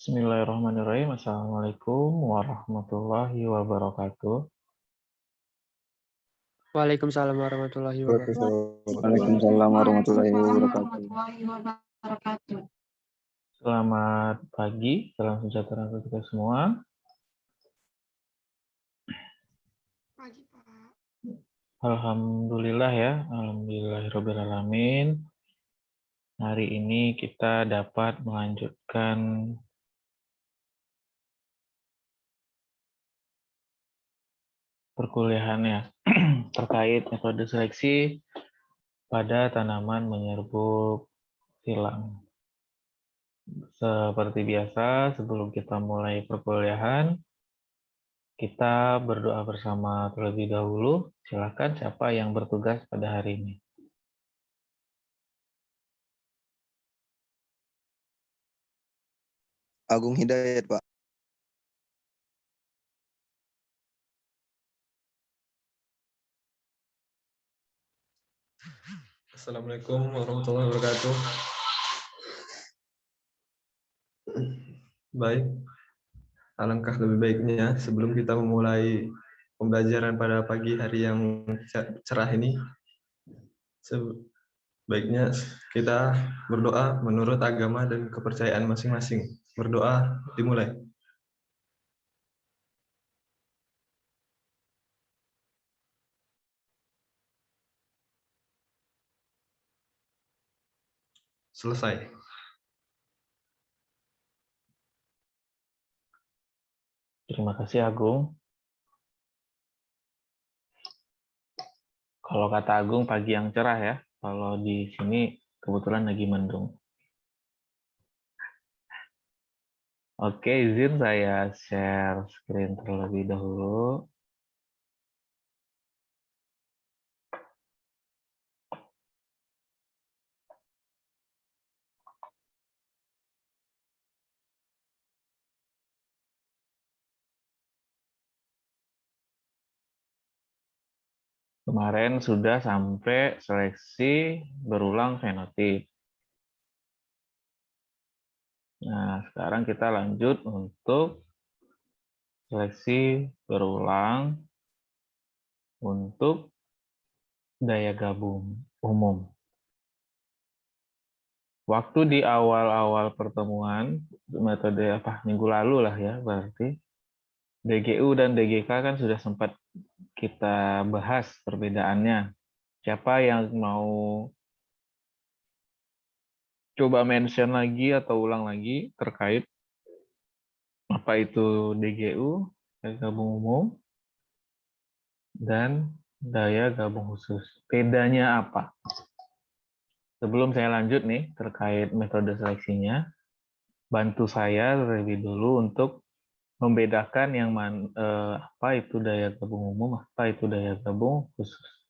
Bismillahirrahmanirrahim. Assalamualaikum warahmatullahi wabarakatuh. Waalaikumsalam warahmatullahi wabarakatuh. Waalaikumsalam warahmatullahi wabarakatuh. Selamat pagi, salam sejahtera untuk kita semua. Pagi, Pak. Alhamdulillah ya, alhamdulillahirabbil alamin. Hari ini kita dapat melanjutkan perkuliahannya terkait metode seleksi pada tanaman menyerbuk silang. Seperti biasa, sebelum kita mulai perkuliahan, kita berdoa bersama terlebih dahulu. Silakan siapa yang bertugas pada hari ini. Agung Hidayat, Pak. Assalamualaikum warahmatullahi wabarakatuh. Baik, alangkah lebih baiknya sebelum kita memulai pembelajaran pada pagi hari yang cerah ini, sebaiknya kita berdoa menurut agama dan kepercayaan masing-masing. Berdoa dimulai. Selesai. Terima kasih Agung. Kalau kata Agung pagi yang cerah ya. Kalau di sini kebetulan lagi mendung. Oke, izin saya share screen terlebih dahulu. Kemarin sudah sampai seleksi berulang fenotip. Nah, sekarang kita lanjut untuk seleksi berulang untuk daya gabung umum. Waktu di awal-awal pertemuan, metode minggu lalu lah ya, berarti DGU dan DGK kan sudah sempat kita bahas perbedaannya. Siapa yang mau coba mention lagi atau ulang lagi terkait apa itu DGU, daya gabung umum, dan daya gabung khusus. Bedanya apa? Sebelum saya lanjut nih terkait metode seleksinya, bantu saya terlebih dulu untuk membedakan apa itu daya gabung umum, apa itu daya gabung khusus.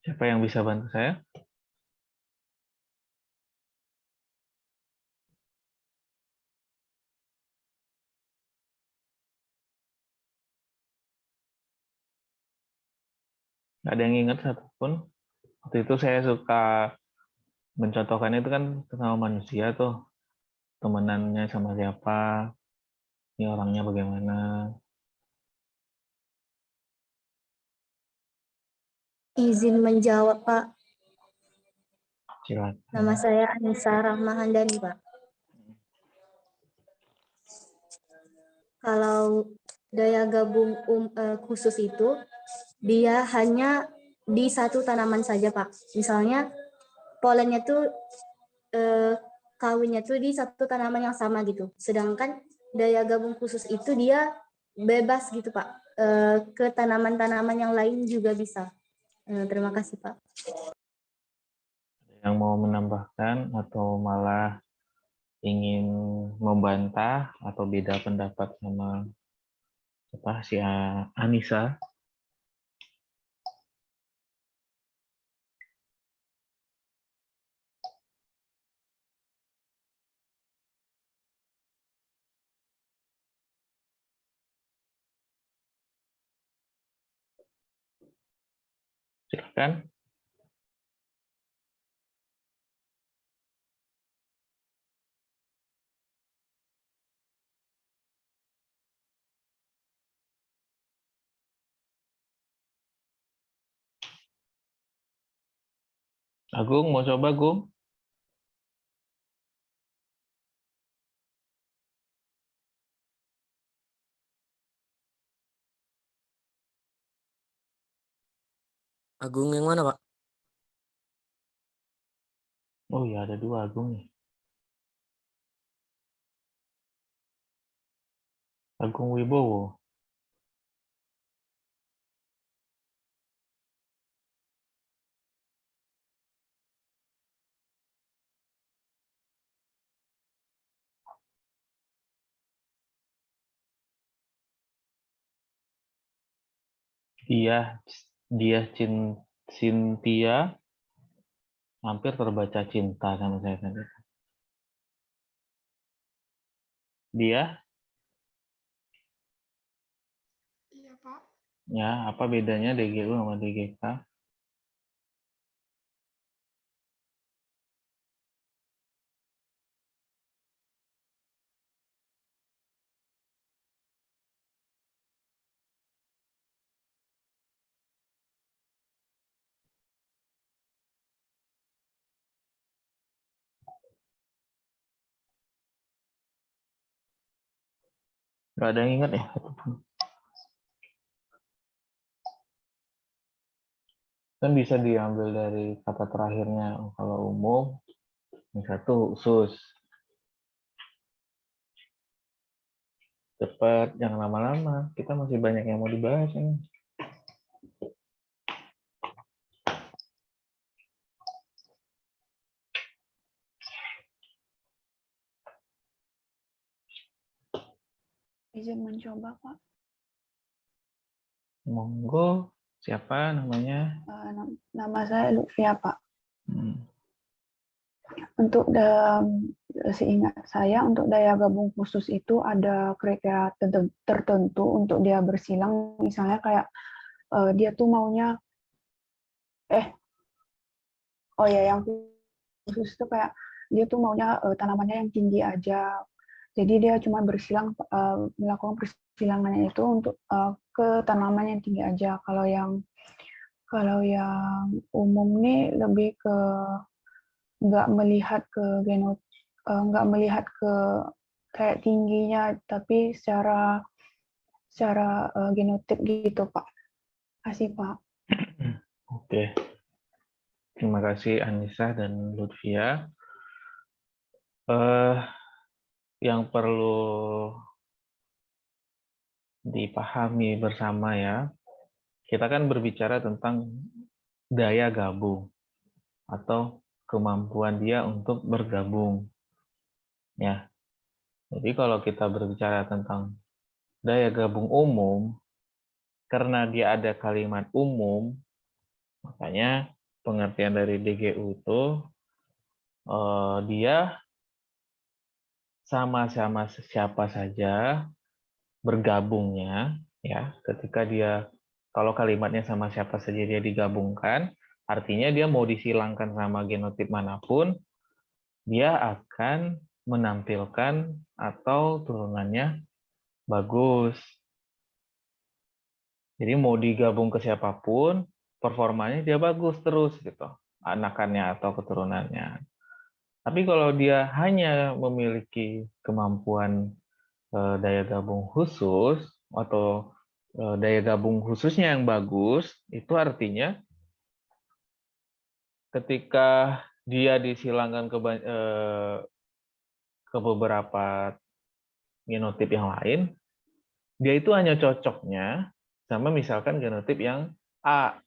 Siapa yang bisa bantu saya? Nggak ada yang ingat satupun. Waktu itu saya suka mencontohkan itu kan sama manusia tuh. Temenannya sama siapa, ini orangnya bagaimana. Izin menjawab, Pak. Silakan. Nama saya Anissa Rahmahandani, Pak. Kalau daya gabung khusus itu, dia hanya di satu tanaman saja, Pak. Misalnya, polennya tuh kawinnya tuh di satu tanaman yang sama gitu. Sedangkan daya gabung khusus itu dia bebas gitu, Pak. Ke tanaman-tanaman yang lain juga bisa. Terima kasih, Pak. Yang mau menambahkan atau malah ingin membantah atau beda pendapat sama si Anissa? Silakan. Agung, mau coba, Gung? Agung yang mana, Pak? Oh ya, ada 2 Agung nih. Agung Wibowo. Dia Cynthia hampir terbaca cinta sama saya tadi. Dia, Iya, Pak. ya apa bedanya DGU sama DGK? Nggak ada yang ingat ya? Kan bisa diambil dari kata terakhirnya. Kalau umum, yang satu khusus. Cepat, jangan lama-lama. Kita masih banyak yang mau dibahas ini. Izin mencoba, Pak. Monggo, siapa namanya? Nama saya Lutfia, Pak. Hmm. Untuk seingat saya, untuk daya gabung khusus itu ada kriteria tertentu untuk dia bersilang. Misalnya kayak dia tuh maunya, yang khusus itu kayak dia tuh maunya tanamannya yang tinggi aja. Jadi dia cuma melakukan persilangannya itu untuk ke tanaman yang tinggi aja. Kalau yang umum nih lebih ke nggak melihat ke nggak melihat ke kayak tingginya, tapi secara genotip gitu, Pak. Kasih, Pak. Oke. Terima kasih Anissa dan Lutfia. Yang perlu dipahami bersama ya, kita kan berbicara tentang daya gabung atau kemampuan dia untuk bergabung. Ya. Jadi kalau kita berbicara tentang daya gabung umum, karena dia ada kalimat umum, makanya pengertian dari DGU itu dia sama-sama siapa saja bergabungnya, ya. Ketika dia, kalau kalimatnya sama siapa saja dia digabungkan, artinya dia mau disilangkan sama genotip manapun, dia akan menampilkan atau turunannya bagus. Jadi mau digabung ke siapapun, performanya dia bagus terus gitu, anakannya atau keturunannya. Tapi kalau dia hanya memiliki kemampuan daya gabung khusus atau daya gabung khususnya yang bagus, itu artinya ketika dia disilangkan ke beberapa genotip yang lain, dia itu hanya cocoknya sama misalkan genotip yang A,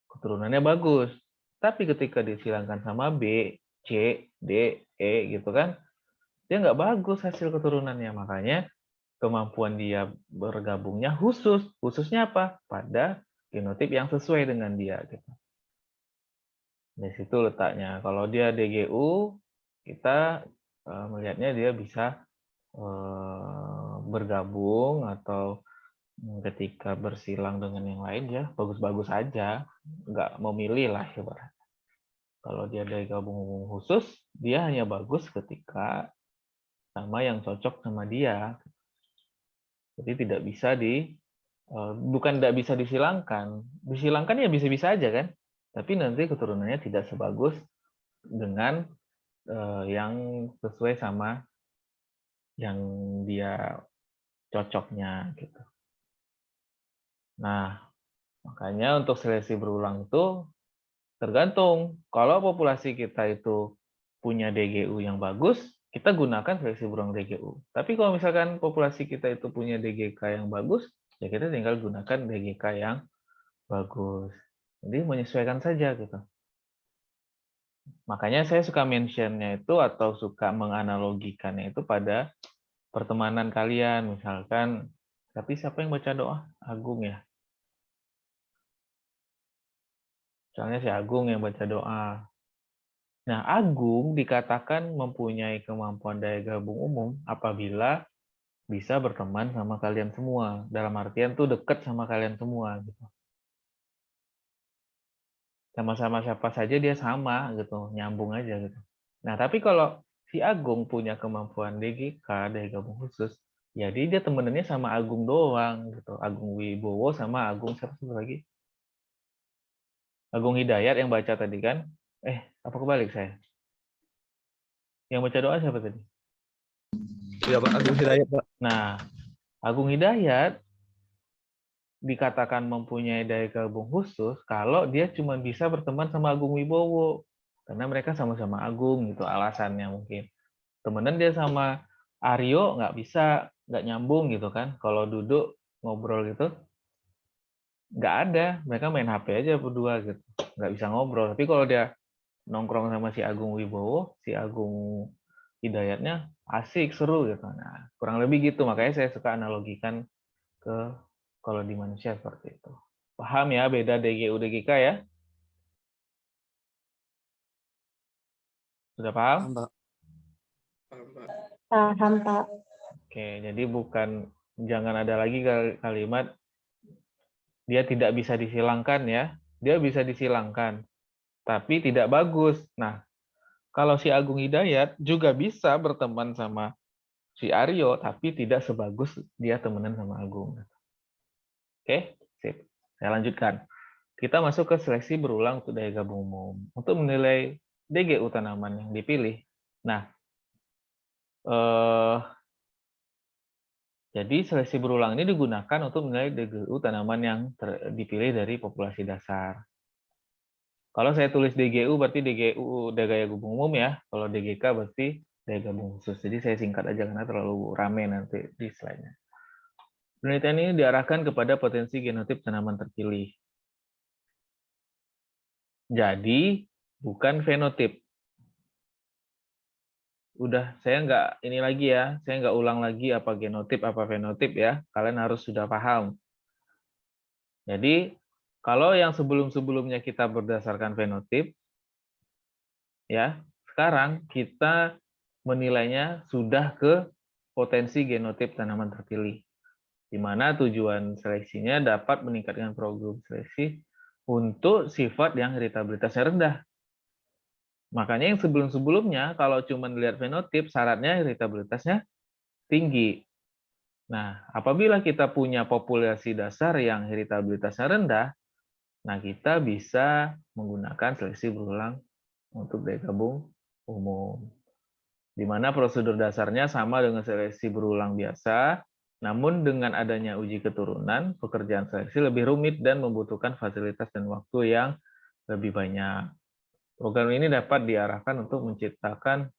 keturunannya bagus. Tapi ketika disilangkan sama B, C, D, E gitu kan, dia nggak bagus hasil keturunannya. Makanya kemampuan dia bergabungnya khusus. Khususnya apa? Pada genotip yang sesuai dengan dia. Gitu. Di situ letaknya. Kalau dia DGU, kita melihatnya dia bisa bergabung atau ketika bersilang dengan yang lain ya bagus-bagus aja, nggak memilih lah ibarat. Kalau dia dari gabung khusus, dia hanya bagus ketika sama yang cocok sama dia. Jadi tidak bisa bukan tidak bisa disilangkan ya bisa-bisa aja kan. tapi nanti keturunannya tidak sebagus dengan yang sesuai sama yang dia cocoknya gitu. Nah, makanya untuk seleksi berulang itu tergantung. Kalau populasi kita itu punya DGU yang bagus, kita gunakan seleksi berulang DGU. Tapi kalau misalkan populasi kita itu punya DGK yang bagus, ya kita tinggal gunakan DGK yang bagus. Jadi menyesuaikan saja gitu. Makanya saya suka mention-nya itu atau suka menganalogikannya itu pada pertemanan kalian. Misalkan, tapi siapa yang baca doa? Agung ya. Misalnya si Agung yang baca doa. Nah, Agung dikatakan mempunyai kemampuan daya gabung umum apabila bisa berteman sama kalian semua. Dalam artian tuh deket sama kalian semua gitu. Sama-sama siapa saja dia sama gitu, nyambung aja gitu. Nah, tapi kalau si Agung punya kemampuan DGK, daya gabung khusus, jadi dia temenannya sama Agung doang gitu. Agung Wibowo sama Agung siapa lagi? Agung Hidayat yang baca tadi kan? Apa kebalik saya? Yang baca doa siapa tadi? Iya Pak, Agung Hidayat Pak. Nah, Agung Hidayat dikatakan mempunyai daya gabung khusus kalau dia cuma bisa berteman sama Agung Wibowo. Karena mereka sama-sama Agung gitu alasannya mungkin. Temenan dia sama Aryo nggak bisa, nggak nyambung gitu kan. Kalau duduk ngobrol gitu, nggak ada. Mereka main HP aja berdua gitu. Nggak bisa ngobrol. Tapi kalau dia nongkrong sama si Agung Wibowo, si Agung Hidayatnya asik, seru gitu. Nah, kurang lebih gitu. Makanya saya suka analogikan ke kalau di manusia seperti itu. Paham ya beda DGU DGK ya? Sudah paham? Paham, Pak. Paham, Pak. Oke, jadi jangan ada lagi kalimat dia tidak bisa disilangkan ya. Dia bisa disilangkan, tapi tidak bagus. Nah, kalau si Agung Hidayat juga bisa berteman sama si Aryo, tapi tidak sebagus dia temenan sama Agung. Oke, sip. Saya lanjutkan. Kita masuk ke seleksi berulang untuk daya gabung umum. Untuk menilai DGU tanaman yang dipilih. Nah, jadi seleksi berulang ini digunakan untuk menilai DGU tanaman yang dipilih dari populasi dasar. Kalau saya tulis DGU berarti DGU daya gabung umum ya. Kalau DGK berarti daya gabung khusus. Jadi saya singkat aja karena terlalu rame nanti di slide-nya. Penelitian ini diarahkan kepada potensi genotip tanaman terpilih. Jadi bukan fenotip. Udah, saya nggak ini lagi ya. Saya nggak ulang lagi apa genotip, apa fenotip ya. Kalian harus sudah paham. Jadi kalau yang sebelum-sebelumnya kita berdasarkan fenotip, ya sekarang kita menilainya sudah ke potensi genotip tanaman terpilih, di mana tujuan seleksinya dapat meningkatkan program seleksi untuk sifat yang heritabilitasnya rendah. Makanya yang sebelum-sebelumnya kalau cuma lihat fenotip, syaratnya heritabilitasnya tinggi. Nah, apabila kita punya populasi dasar yang heritabilitasnya rendah, nah kita bisa menggunakan seleksi berulang untuk daya gabung umum. Di mana prosedur dasarnya sama dengan seleksi berulang biasa, namun dengan adanya uji keturunan, pekerjaan seleksi lebih rumit dan membutuhkan fasilitas dan waktu yang lebih banyak. Program ini dapat diarahkan untuk menciptakan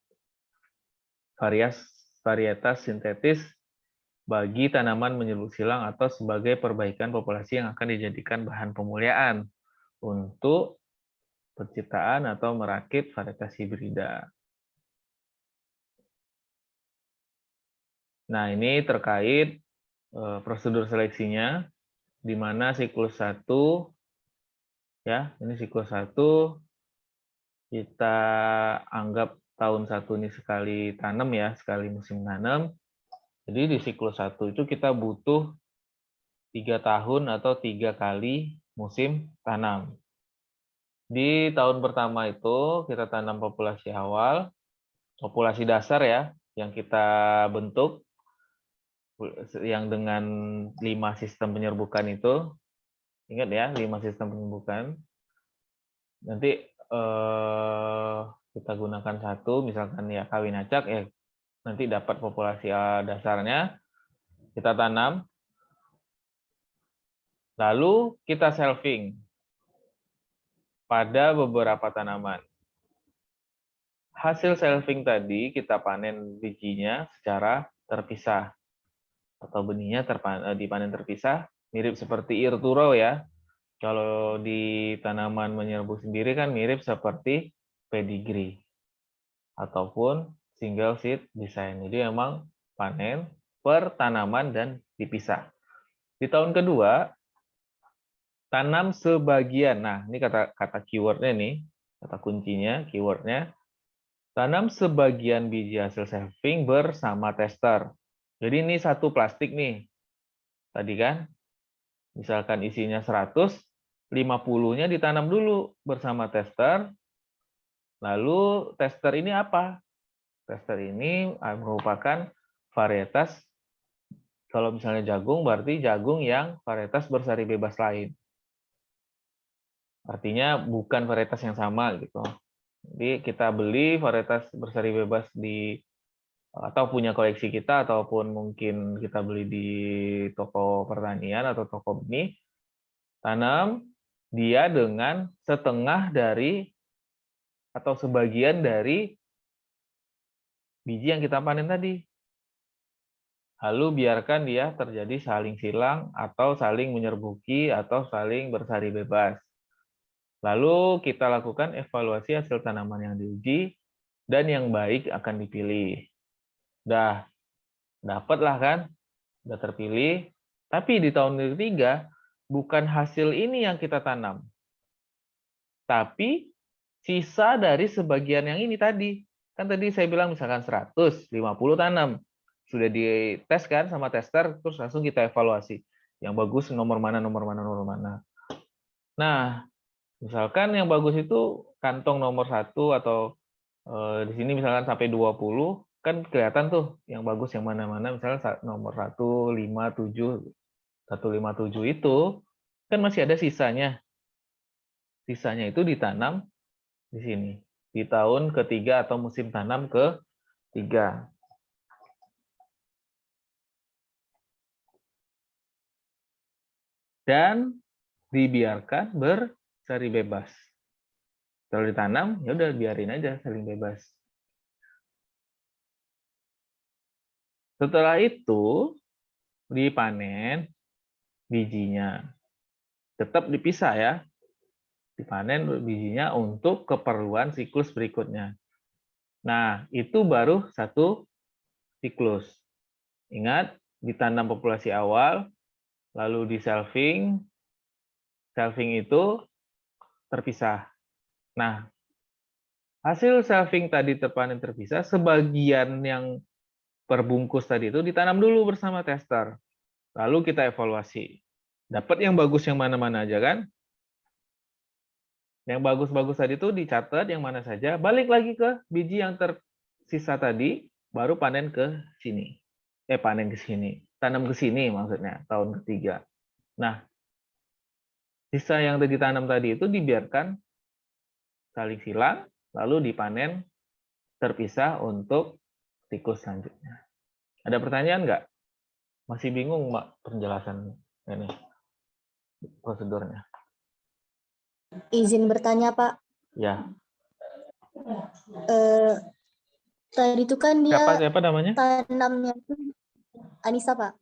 varietas sintetis bagi tanaman menyerbu silang atau sebagai perbaikan populasi yang akan dijadikan bahan pemuliaan untuk penciptaan atau merakit varietas hibrida. Nah, ini terkait prosedur seleksinya, di mana siklus 1, ya, ini siklus 1, kita anggap tahun 1 ini sekali tanam ya, sekali musim tanam. Jadi di siklus 1 itu kita butuh 3 tahun atau 3 kali musim tanam. Di tahun pertama itu kita tanam populasi awal, populasi dasar ya, yang kita bentuk, yang dengan 5 sistem penyerbukan itu. Ingat ya, 5 sistem penyerbukan. nanti kita gunakan satu, misalkan ya kawin acak, nanti dapat populasi dasarnya, kita tanam, lalu kita shelving pada beberapa tanaman. Hasil shelving tadi kita panen bijinya secara terpisah, atau benihnya dipanen terpisah, mirip seperti irturo ya. Kalau di tanaman menyerbu sendiri kan mirip seperti pedigree ataupun single seed design. Jadi memang panen per tanaman dan dipisah. Di tahun kedua, tanam sebagian. Nah, ini kata keywordnya nih, kata kuncinya, keywordnya. Tanam sebagian biji hasil shelving bersama tester. Jadi ini satu plastik nih. Tadi kan, misalkan isinya 100, 50-nya ditanam dulu bersama tester. Lalu tester ini apa? Tester ini merupakan varietas, kalau misalnya jagung, berarti jagung yang varietas bersari bebas lain. Artinya bukan varietas yang sama gitu. Jadi kita beli varietas bersari bebas atau punya koleksi kita, ataupun mungkin kita beli di toko pertanian atau toko benih, tanam dia dengan setengah dari atau sebagian dari biji yang kita panen tadi. Lalu biarkan dia terjadi saling silang atau saling menyerbuki atau saling bersari bebas. Lalu kita lakukan evaluasi hasil tanaman yang diuji dan yang baik akan dipilih. Udah dapatlah kan? Udah terpilih. Tapi di tahun ketiga bukan hasil ini yang kita tanam. Tapi sisa dari sebagian yang ini tadi. Kan tadi saya bilang misalkan 100, 50 tanam. Sudah dites kan sama tester, terus langsung kita evaluasi. Yang bagus nomor mana, nomor mana, nomor mana. Nah, misalkan yang bagus itu kantong nomor 1 atau di sini misalkan sampai 20, kan kelihatan tuh yang bagus yang mana-mana, misalnya nomor 157, 157 itu kan masih ada sisanya. Sisanya itu ditanam di sini, di tahun ketiga atau musim tanam ketiga. Dan dibiarkan bersari bebas. Kalau ditanam, ya udah biarin aja saling bebas. Setelah itu dipanen bijinya. Tetap dipisah ya. Dipanen bijinya untuk keperluan siklus berikutnya. Nah, itu baru satu siklus. Ingat, ditanam populasi awal, lalu di shelving. Shelving itu terpisah. Nah, hasil shelving tadi terpanen terpisah, sebagian yang perbungkus tadi itu ditanam dulu bersama tester. Lalu kita evaluasi. Dapat yang bagus yang mana-mana aja kan? Yang bagus-bagus tadi itu dicatat yang mana saja, balik lagi ke biji yang tersisa tadi, baru panen ke sini. Panen ke sini. Tanam ke sini maksudnya, tahun ketiga. Nah, sisa yang ditanam tadi itu dibiarkan saling silang, lalu dipanen terpisah untuk siklus selanjutnya. Ada pertanyaan nggak? Masih bingung, Mbak, penjelasan ini, prosedurnya? Izin bertanya, Pak. Ya. Tadi itu kan dia Siapa namanya? tanamnya itu Anissa, Pak.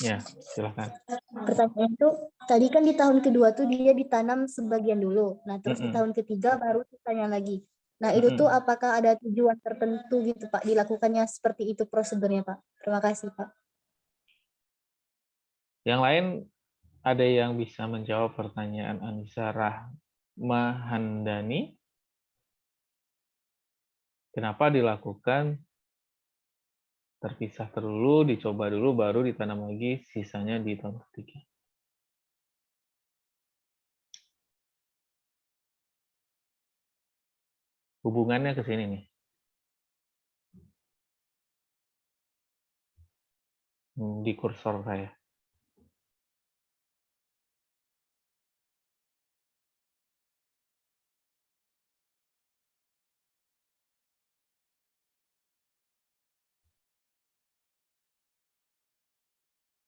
Ya, silakan. Pertanyaan itu, tadi kan di tahun kedua tuh dia ditanam sebagian dulu. Nah, terus di tahun ketiga baru ditanya lagi. Nah, itu tuh apakah ada tujuan tertentu gitu, Pak, dilakukannya seperti itu prosedurnya, Pak? Terima kasih, Pak. Yang lain ada yang bisa menjawab pertanyaan Anissa Rahmahandani? Kenapa dilakukan terpisah dulu, dicoba dulu, baru ditanam lagi, sisanya di tahun ketiga? Hubungannya ke sini nih. Di kursor saya.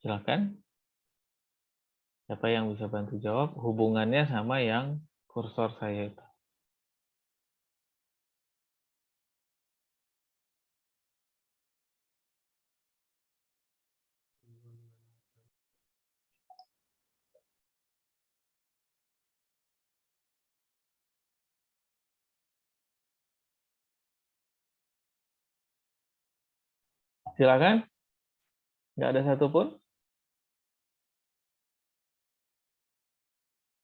Silakan. Siapa yang bisa bantu jawab? Hubungannya sama yang kursor saya itu. Silakan. Nggak ada satupun?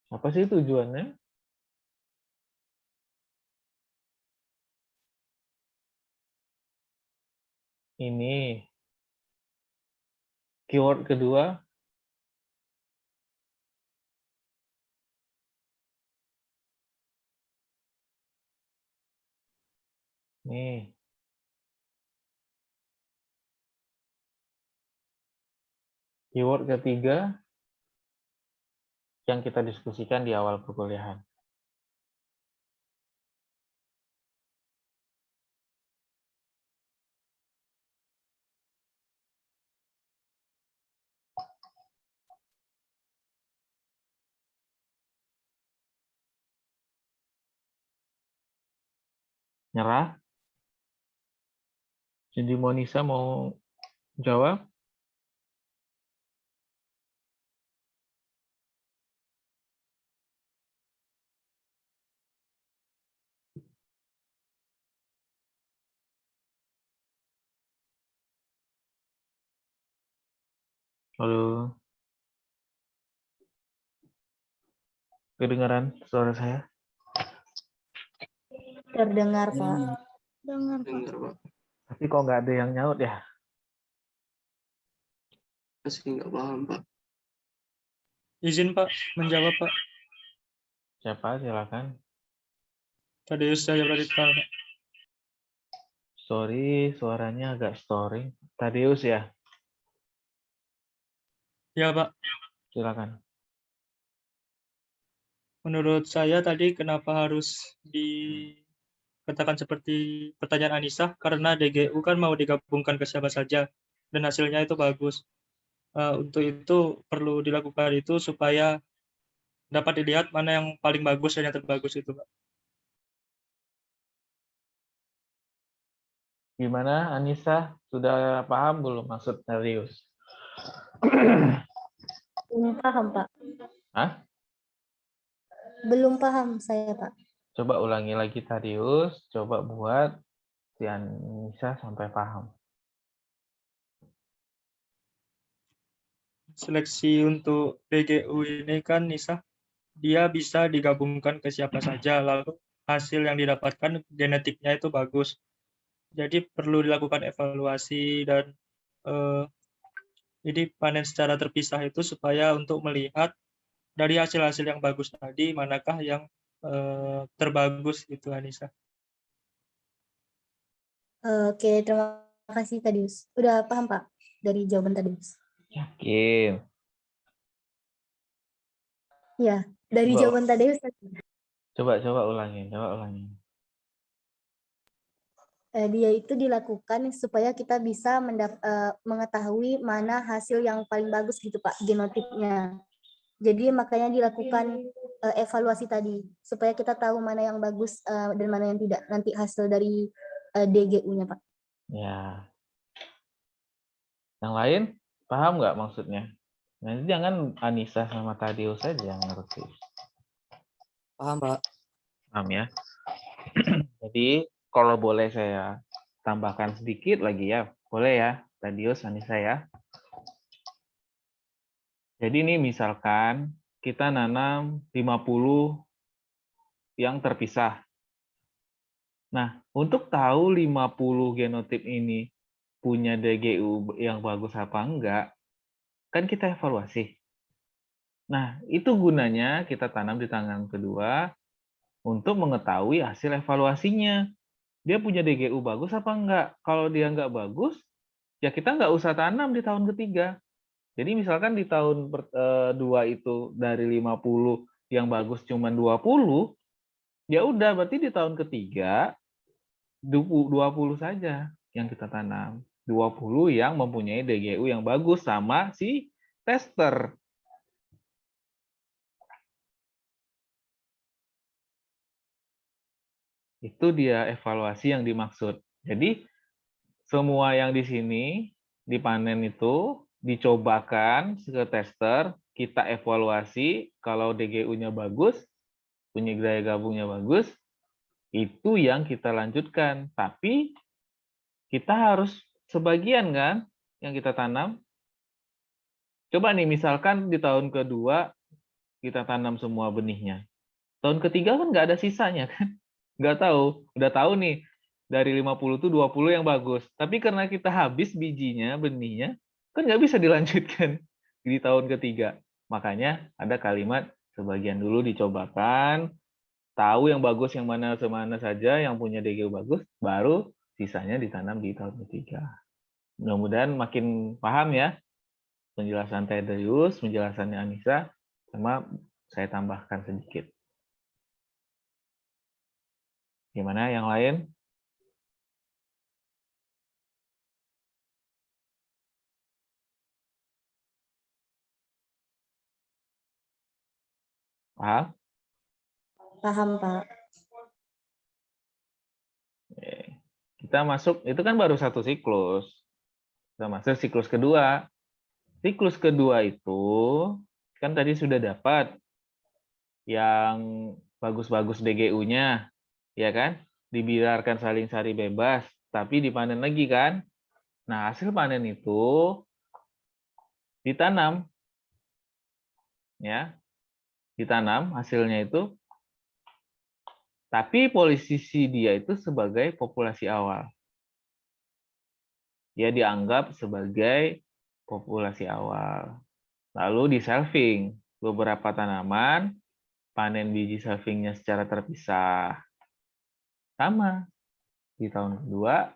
Apa sih tujuannya? Ini keyword kedua. Nih. Keyword ketiga yang kita diskusikan di awal perkuliahan. Nyerah? Jadi Monisa mau jawab? Halo? Kedengaran suara saya? Terdengar, Pak. Dengar, Pak. Dengar, Pak. Tapi kok nggak ada yang nyaut ya? Masih nggak paham, Pak. Izin Pak, menjawab Pak. Siapa? Silakan. Tadeus saya Pradipta Pak. Sorry, suaranya agak storing. Tadeus ya? Ya Pak, Silakan. menurut saya tadi kenapa harus dikatakan seperti pertanyaan Anissa, karena DGU kan mau digabungkan ke siapa saja, dan hasilnya itu bagus. Untuk itu perlu dilakukan itu supaya dapat dilihat mana yang paling bagus dan yang terbagus itu Pak. Gimana, Anissa? Sudah paham belum maksud Tadeus? Belum paham, Pak. Hah? Belum paham saya, Pak. Coba ulangi lagi Tadeus. Coba buat si Anissa sampai paham. Seleksi untuk DGU ini kan Nisa, dia bisa digabungkan ke siapa saja, lalu hasil yang didapatkan genetiknya itu bagus. Jadi perlu dilakukan evaluasi dan jadi panen secara terpisah itu supaya untuk melihat dari hasil-hasil yang bagus tadi manakah yang terbagus gitu Anissa. Oke, terima kasih Tadeus. Udah paham, Pak, dari jawaban Tadeus? Yakin? Ya, dari Coba. jawaban Tadeus. Coba ulangi, coba ulangi. Dia itu dilakukan supaya kita bisa mengetahui mana hasil yang paling bagus gitu Pak, genotipnya. Jadi makanya dilakukan evaluasi tadi supaya kita tahu mana yang bagus dan mana yang tidak nanti hasil dari DGU-nya Pak. Ya. Yang lain paham nggak maksudnya? Nanti jangan Anissa sama Tadeus saja yang ngerti. Paham, Pak. Paham ya? Jadi kalau boleh saya tambahkan sedikit lagi ya. Boleh ya, Tadeus, Anissa ya. Jadi ini misalkan kita nanam 50 yang terpisah. Nah, untuk tahu 50 genotip ini punya DGU yang bagus apa enggak, kan kita evaluasi. Nah, itu gunanya kita tanam di tangan kedua untuk mengetahui hasil evaluasinya. Dia punya DGU bagus apa enggak? Kalau dia enggak bagus, ya kita enggak usah tanam di tahun ketiga. Jadi misalkan di tahun 2 itu dari 50 yang bagus cuma 20, ya udah berarti di tahun ketiga 20 saja yang kita tanam. 20 yang mempunyai DGU yang bagus sama si tester. Itu dia evaluasi yang dimaksud. Jadi semua yang di sini dipanen itu dicobakan ke tester, kita evaluasi kalau DGU-nya bagus, punya daya gabungnya bagus, itu yang kita lanjutkan. Tapi kita harus sebagian kan yang kita tanam. Coba nih misalkan di tahun kedua kita tanam semua benihnya. Tahun ketiga kan nggak ada sisanya kan. Nggak tahu, udah tahu nih dari 50 tuh 20 yang bagus. Tapi karena kita habis bijinya, benihnya, kan nggak bisa dilanjutkan di tahun ketiga. Makanya ada kalimat sebagian dulu dicobakan, tahu yang bagus yang mana saja yang punya DGU bagus, baru sisanya ditanam di tahun ketiga. Mudah-mudahan makin paham ya penjelasan Tedrius, penjelasannya Anissa, sama saya tambahkan sedikit. Gimana yang lain? Paham? Paham, Pak. Oke. Kita masuk, itu kan baru satu siklus. Kita masuk siklus kedua. Siklus kedua itu, kan tadi sudah dapat yang bagus-bagus DGU-nya, ya kan? Dibiarkan saling sari bebas, tapi dipanen lagi kan? Nah, hasil panen itu ditanam. Ya. Ditanam hasilnya itu. Tapi posisi dia itu sebagai populasi awal. Dia dianggap sebagai populasi awal. Lalu di shelving, beberapa tanaman panen biji shelvingnya secara terpisah. Sama, di tahun kedua,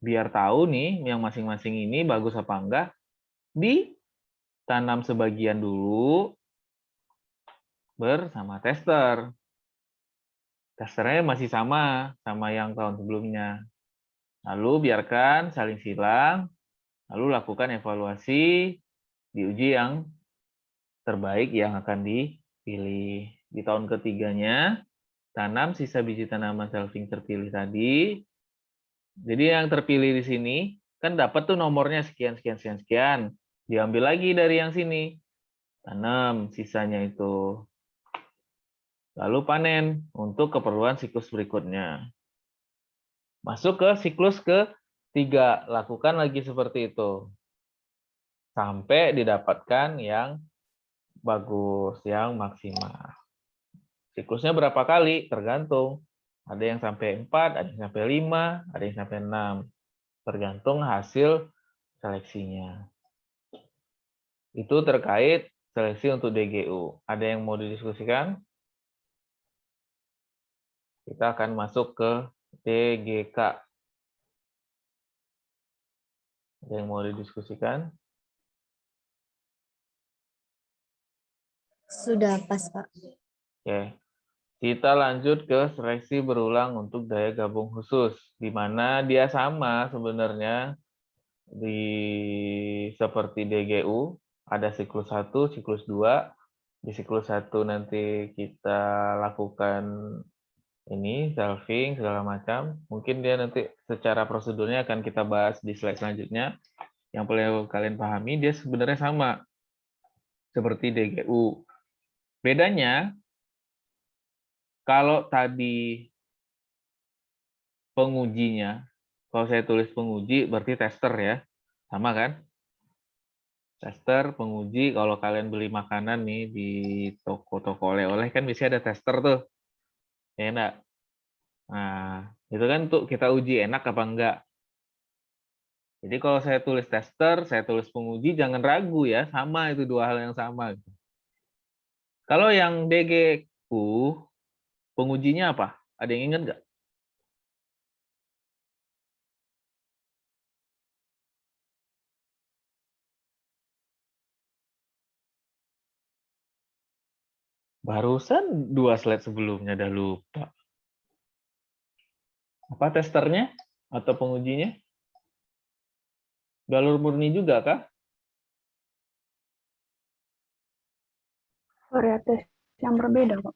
biar tahu nih yang masing-masing ini bagus apa enggak, ditanam sebagian dulu bersama tester. Testernya masih sama yang tahun sebelumnya. Lalu biarkan saling silang, lalu lakukan evaluasi, diuji yang terbaik yang akan dipilih. Di tahun ketiganya, tanam sisa biji tanaman shelving terpilih tadi. Jadi yang terpilih di sini, kan dapat tuh nomornya sekian, sekian, sekian, sekian. Diambil lagi dari yang sini. Tanam sisanya itu. Lalu panen untuk keperluan siklus berikutnya. Masuk ke siklus ketiga, lakukan lagi seperti itu. Sampai didapatkan yang bagus, yang maksimal. Siklusnya berapa kali? Tergantung. Ada yang sampai 4, ada yang sampai 5, ada yang sampai 6. Tergantung hasil seleksinya. Itu terkait seleksi untuk DGU. Ada yang mau didiskusikan? Kita akan masuk ke DGK. Ada yang mau didiskusikan? Sudah pas, Pak. Oke. Kita lanjut ke seleksi berulang untuk daya gabung khusus, di mana dia sama sebenarnya seperti DGU, ada siklus 1, siklus 2. Di siklus 1 nanti kita lakukan ini, shelving, segala macam. Mungkin dia nanti secara prosedurnya akan kita bahas di slide selanjutnya. Yang perlu kalian pahami, dia sebenarnya sama seperti DGU. Bedanya, kalau tadi pengujinya, kalau saya tulis penguji berarti tester ya, sama kan? Tester, penguji, kalau kalian beli makanan nih di toko-toko oleh-oleh kan biasanya ada tester tuh, ya enggak? Nah, itu kan untuk kita uji enak apa enggak. Jadi kalau saya tulis tester, saya tulis penguji, jangan ragu ya, sama itu dua hal yang sama. Kalau yang DGU, pengujinya apa? Ada yang ingat nggak? Barusan 2 slide sebelumnya dah lupa. Apa testernya atau pengujinya? Galur murni juga kah? Varietas yang berbeda, Pak.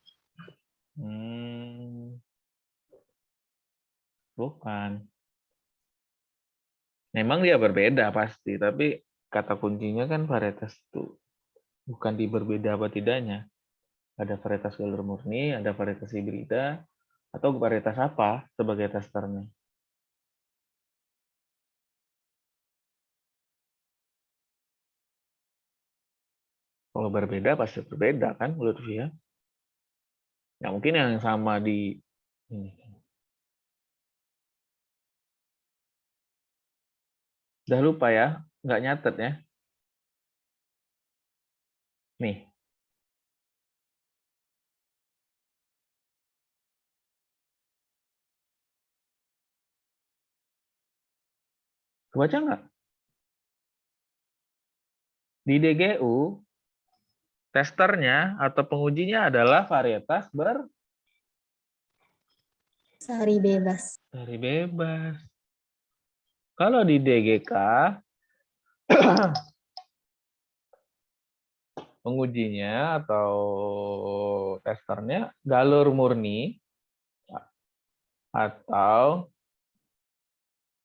Bukan. Memang dia berbeda pasti, tapi kata kuncinya kan varietas itu bukan di berbeda apa tidaknya. Ada varietas galur murni, ada varietas hibrida, atau varietas apa sebagai testernya. Kalau berbeda pasti berbeda kan, Lutfi ya? Ya mungkin yang sama di ini. Udah lupa ya, nggak nyatet ya. Nih. Kebaca nggak? Di DGU, testernya atau pengujinya adalah varietas Sehari bebas. dari bebas. Kalau di DGK, pengujinya atau testernya galur murni atau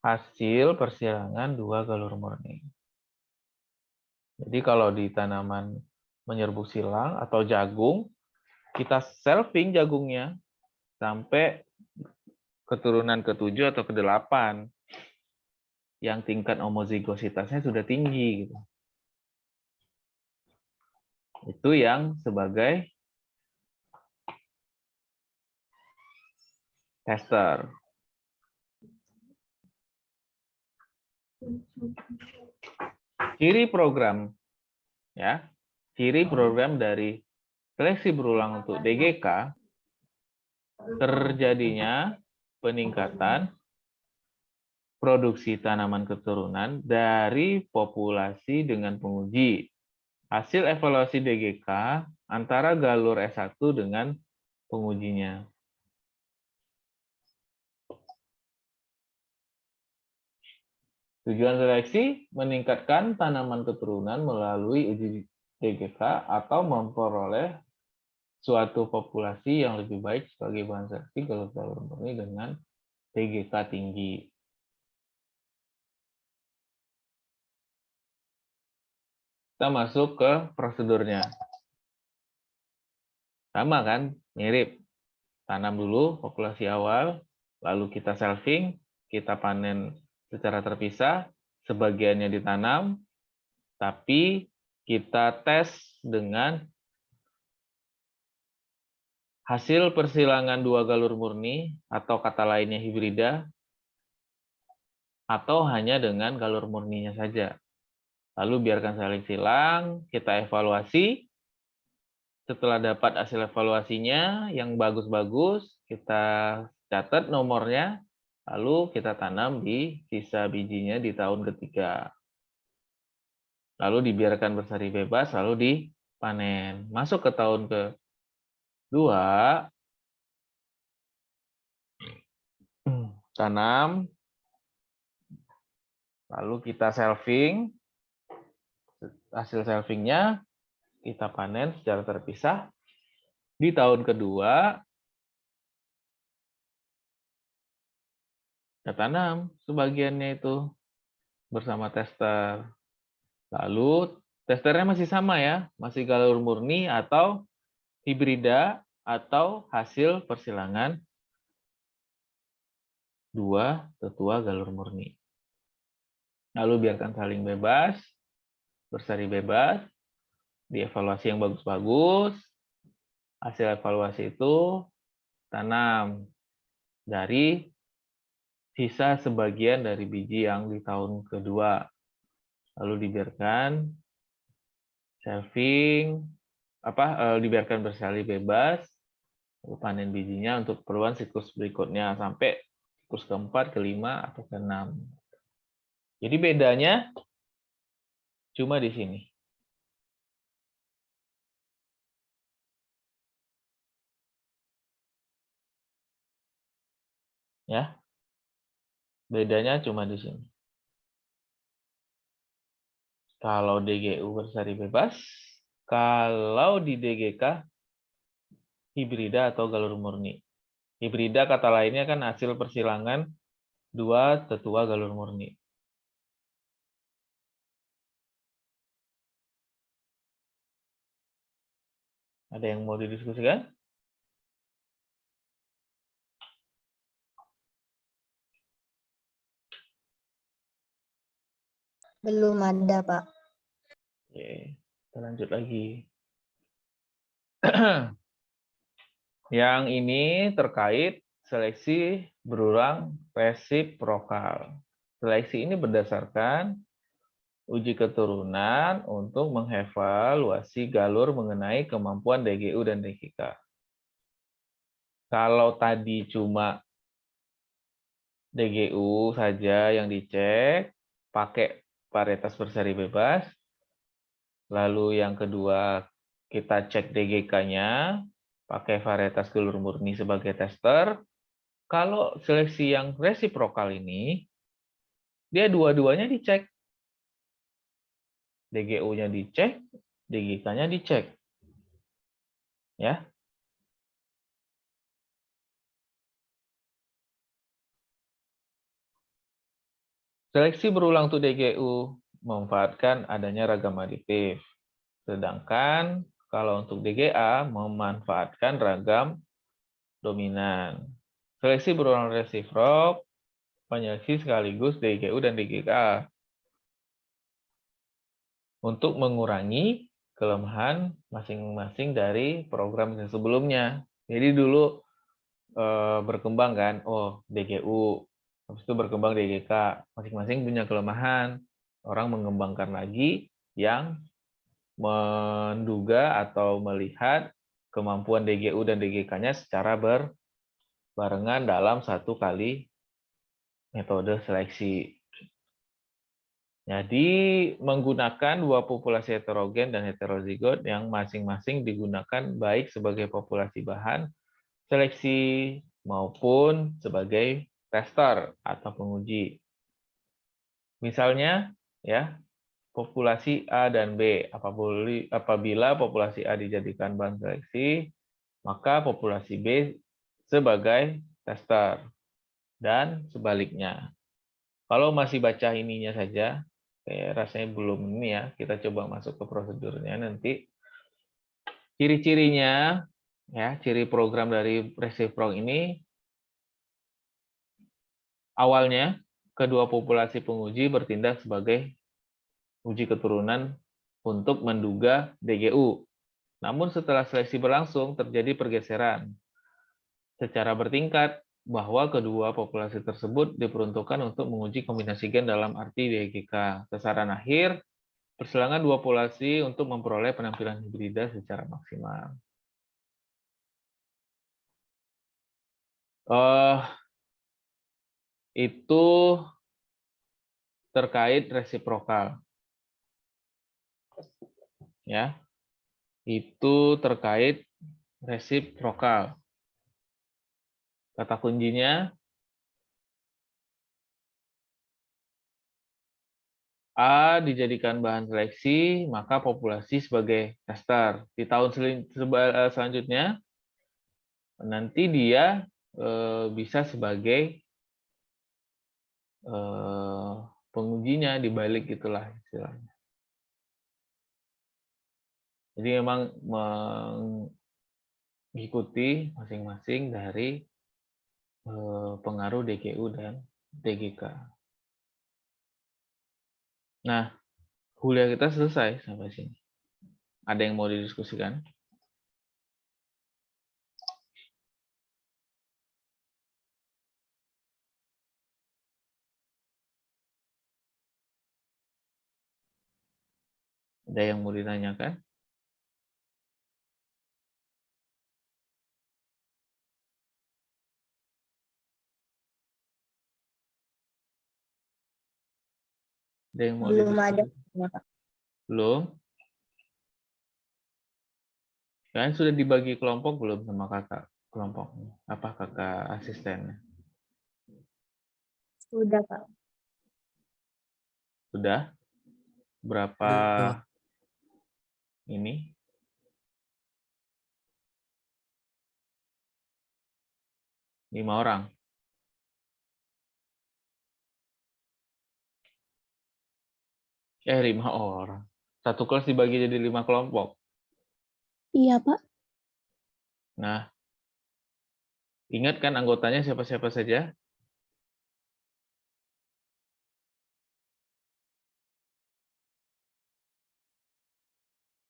hasil persilangan 2 galur murni. Jadi kalau di tanaman menyerbuk silang atau jagung, kita selfing jagungnya sampai keturunan ke-7 atau ke-8 yang tingkat homozigositasnya sudah tinggi gitu. Itu yang sebagai tester. Ciri program ya. Ciri program dari seleksi berulang untuk DGK terjadinya peningkatan produksi tanaman keturunan dari populasi dengan penguji. Hasil evaluasi DGK antara galur S1 dengan pengujinya. Tujuan seleksi meningkatkan tanaman keturunan melalui uji DGK atau memperoleh suatu populasi yang lebih baik sebagai bahan seleksi galur murni dengan DGK tinggi. Kita masuk ke prosedurnya. Sama kan? Mirip. Tanam dulu populasi awal, lalu kita selfing, kita panen secara terpisah, sebagiannya ditanam, tapi kita tes dengan hasil persilangan 2 galur murni atau kata lainnya hibrida, atau hanya dengan galur murninya saja. Lalu biarkan saling silang, kita evaluasi. Setelah dapat hasil evaluasinya yang bagus-bagus, kita catat nomornya, lalu kita tanam di sisa bijinya di tahun ketiga. Lalu dibiarkan bersari bebas, lalu dipanen. Masuk ke tahun kedua, tanam, lalu kita selfing, hasil selfingnya kita panen secara terpisah. Di tahun kedua, kita tanam sebagiannya itu bersama tester. Lalu testernya masih sama ya, masih galur murni atau hibrida atau hasil persilangan 2 tetua galur murni. Lalu biarkan saling bebas, bersari bebas, dievaluasi yang bagus-bagus. Hasil evaluasi itu tanam dari sisa sebagian dari biji yang di tahun kedua. Lalu dibiarkan selfing, dibiarkan bersari bebas, lalu panen bijinya untuk keperluan siklus berikutnya sampai siklus keempat, kelima, atau keenam. Jadi bedanya cuma di sini. Ya. Bedanya cuma di sini. Kalau DGU bersari bebas, kalau di DGK hibrida atau galur murni. Hibrida kata lainnya kan hasil persilangan dua tetua galur murni. Ada yang mau didiskusikan? Belum ada, Pak. Oke, kita lanjut lagi. Yang ini terkait seleksi berulang resiprokal. Seleksi ini berdasarkan uji keturunan untuk mengevaluasi galur mengenai kemampuan DGU dan DGK. Kalau tadi cuma DGU saja yang dicek, pakai varietas bersari bebas. Lalu yang kedua, kita cek DGK-nya, pakai varietas galur murni sebagai tester. Kalau seleksi yang resiprokal ini, dia dua-duanya dicek. DGU-nya dicek, DGK-nya dicek. Ya. Seleksi berulang untuk DGU memanfaatkan adanya ragam aditif. Sedangkan kalau untuk DGA memanfaatkan ragam dominan. Seleksi berulang resiprok menyeleksi sekaligus DGU dan DGK untuk mengurangi kelemahan masing-masing dari program yang sebelumnya. Jadi dulu berkembang kan, oh DGU, habis itu berkembang DGK, masing-masing punya kelemahan. Orang mengembangkan lagi yang menduga atau melihat kemampuan DGU dan DGK-nya secara berbarengan dalam satu kali metode seleksi. Jadi menggunakan dua populasi heterogen dan heterozigot yang masing-masing digunakan baik sebagai populasi bahan seleksi maupun sebagai tester atau penguji. Misalnya ya, populasi A dan B. Apabila populasi A dijadikan bahan seleksi, maka populasi B sebagai tester dan sebaliknya. Kalau masih baca ininya saja, rasanya belum ini ya, kita coba masuk ke prosedurnya nanti. Ciri-cirinya, ya, ciri program dari resiprok ini, awalnya kedua populasi penguji bertindak sebagai uji keturunan untuk menduga DGU. Namun setelah seleksi berlangsung, terjadi pergeseran secara bertingkat bahwa kedua populasi tersebut diperuntukkan untuk menguji kombinasi gen dalam arti DGK. Sasaran akhir, persilangan dua populasi untuk memperoleh penampilan hibrida secara maksimal. Itu terkait resiprokal. Ya. Itu terkait resiprokal. Kata kuncinya A dijadikan bahan seleksi, maka populasi sebagai tester. Di tahun selanjutnya, nanti dia bisa sebagai pengujinya, dibalik itulah istilahnya. Jadi memang mengikuti masing-masing dari pengaruh DGU dan DGK. Nah, kuliah kita selesai sampai sini. Ada yang mau didiskusikan? Ada yang mau ditanyakan? Ada yang mau Belum ada. didiskusikan? Belum? Kalian sudah dibagi kelompok belum sama kakak kelompoknya? Apa kakak asistennya? Sudah, Pak. Sudah? Berapa Dua. ini? Lima orang. Lima orang. Satu kelas dibagi jadi 5 kelompok. Iya, Pak. Nah, ingat kan anggotanya siapa-siapa saja?